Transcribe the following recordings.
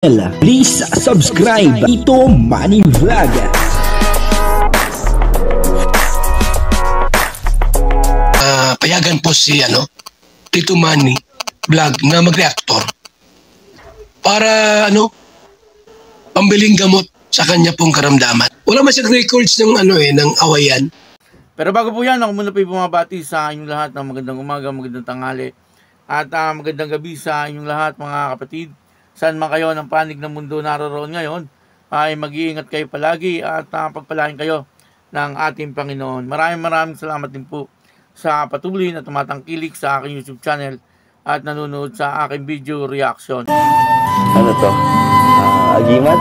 Please subscribe Tito Manny Vlog. Payagan po si Tito Manny Vlog na mag-reactor para pambiling gamot sa kanya pong karamdaman. Wala man siyang records ng ng awayan. Pero bago po yan, ako muna po bumabati sa inyong lahat ng magandang umaga, magandang tanghali at magandang gabi sa inyong lahat mga kapatid. Saan man kayo ng panig ng mundo naroroon ngayon, ay mag-iingat kayo palagi at pagpalain kayo ng ating Panginoon. Maraming salamat din po sa patuloy na tumatangkilik sa aking YouTube channel at nanonood sa aking video reaction. Ano to? Agimat?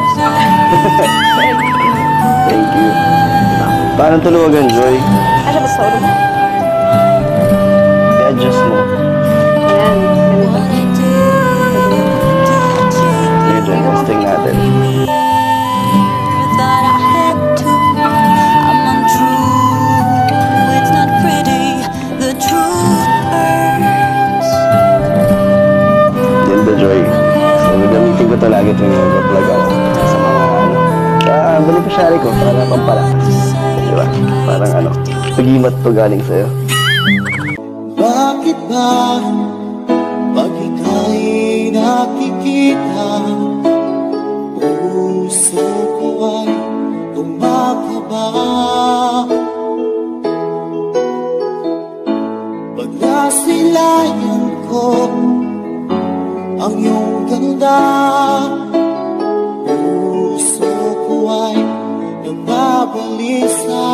Thank you. Paano tuluwagan, Joy? Ano ba sa ulo? I-adjust mo. Ayan, ganito. Sige, Joy, testing natin. Ganda, Joy. So, gagamitin ko ito lagi tuwing mag-vlog ako sa mga beneficiary ko para pampala. Diba? Parang pagimat to galing sa'yo. Bakit ba pag ika'y nakikita, puso ko ay kumakaba? Pag nasilayan ko ang iyong ganda, puso ko ay nababalisa.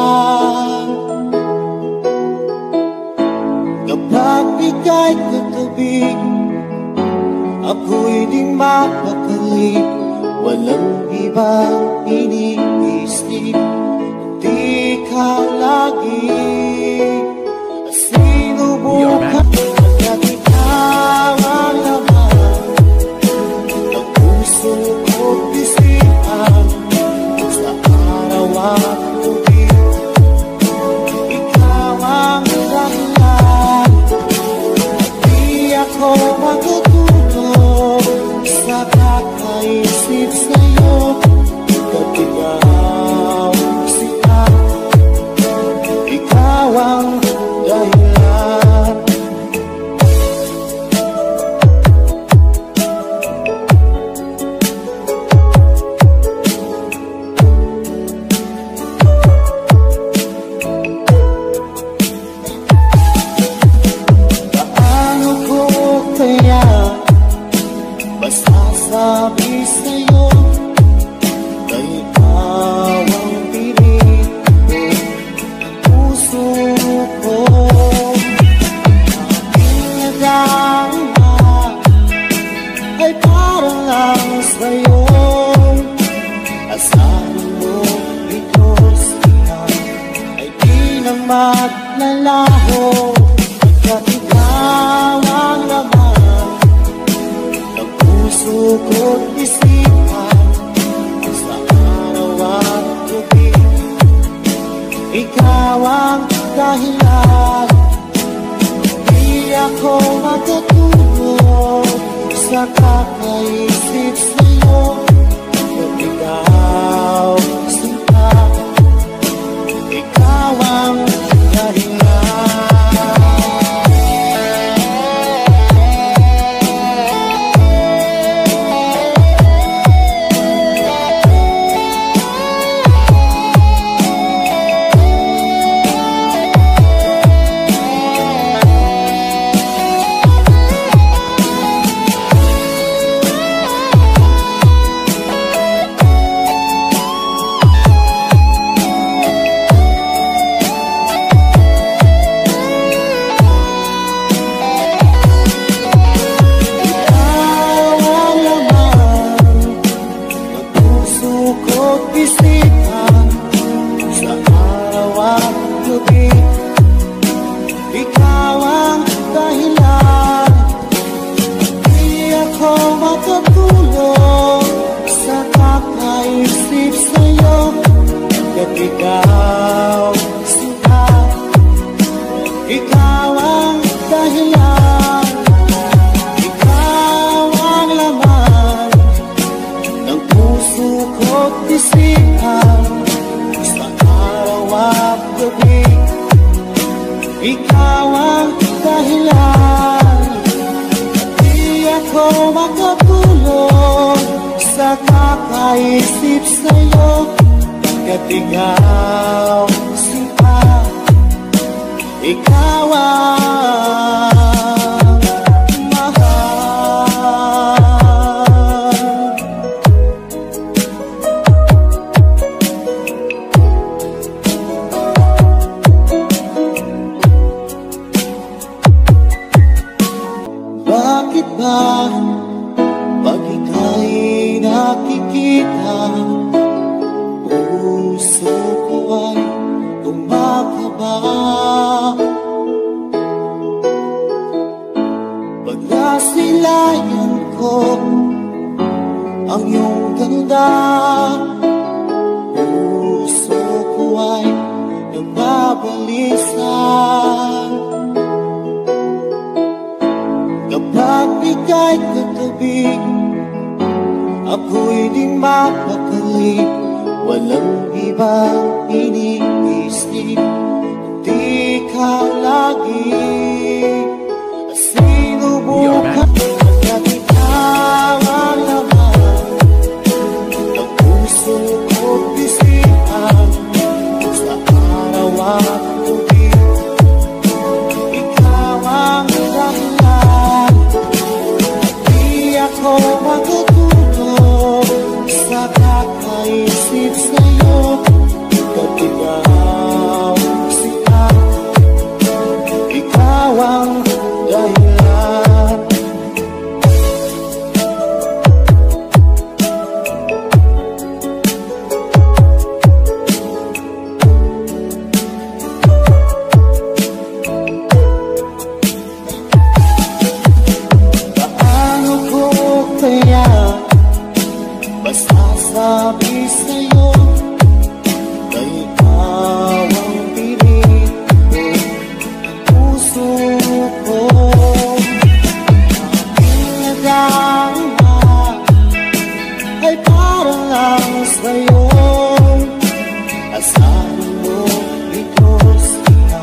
Kapag ika'y katabi, ako'y di mapakali. Walang ibang iniisip, di ka lagi. Sinubukan at ikaw ang laman ng puso ko't isipan sa araw at gabi. Ikaw ang dahilan, di ako matutulog sa kakaisip sa'yo. At ikaw sila, ikaw ang dahilan. Paano ko kaya masasabi sa'yo na ikaw ang pilit ko, puso ko? Aking nagdama ay parang lang sa'yo. Asahan mo ito siya ay di na maglalaho. Pagkat ikaw ang laman ng puso ko't isipan sa araw at gabi. Ikaw ang dahilan, di ako matutulog sa kakaisip sa'yo. At ikaw sinta, ikaw ang dahilan. ikaw ang dahilan. Di ako makatulog sa kakaisip sa'yo, kaya't ikaw sinta, ikaw ang pag ika'y nakikita, puso ko ay kumakaba. Pag nasilayan ko ang iyong ganda, puso ko ay nababalisan. Kapag ika'y katabi, ako'y di mapakali. Walang ibang iniisip, di ka lagi. Sinubukan at ikaw ang laman ng puso ko't isipan. Sa araw at gabi, ikaw ang dahilan. Ako makatulog sa kakaisip sa'yo, kaya't ikaw sila, ikaw ang dahilan. Sabi sa'yo, kay ikaw ang pilit ko, puso ko. Aking nagdama ay parang lang sa'yo. Asahan mo ito siya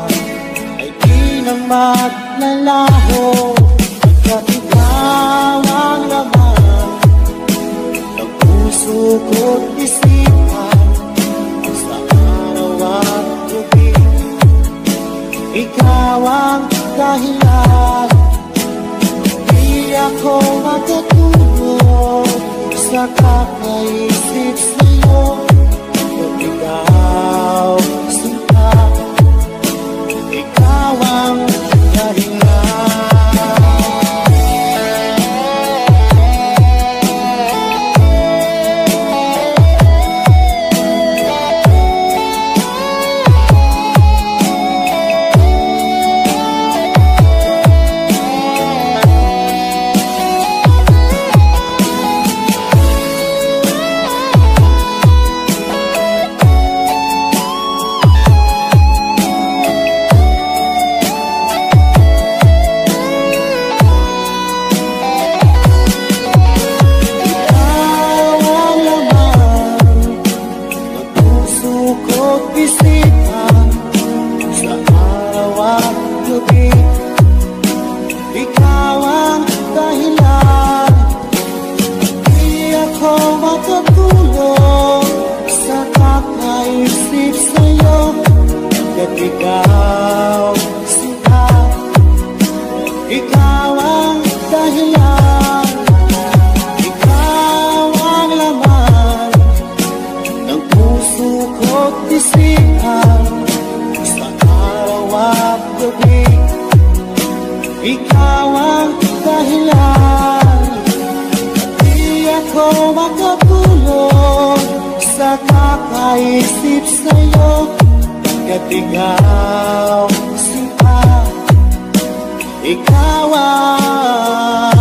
ay di na maglalaho, pagkat ikaw ang laman puso ko't isipan. Sa araw at gabi, ikaw ang dahilan. Di ako makatulog sa kakaisip sa'yo, kaya't ikaw sinta, ikaw ang dahilan. Ikaw ang dahilan. Di ako makatulog sa kakaisip sa'yo, kaya't ikaw sila, ikaw ang dahilan. Ikaw ang laman ng puso ko't isipan. Sa araw at gabi, ikaw ang dahilan. Di ako makatulog sa kakaisip sa'yo, kaya't ikaw sinta, ikaw ang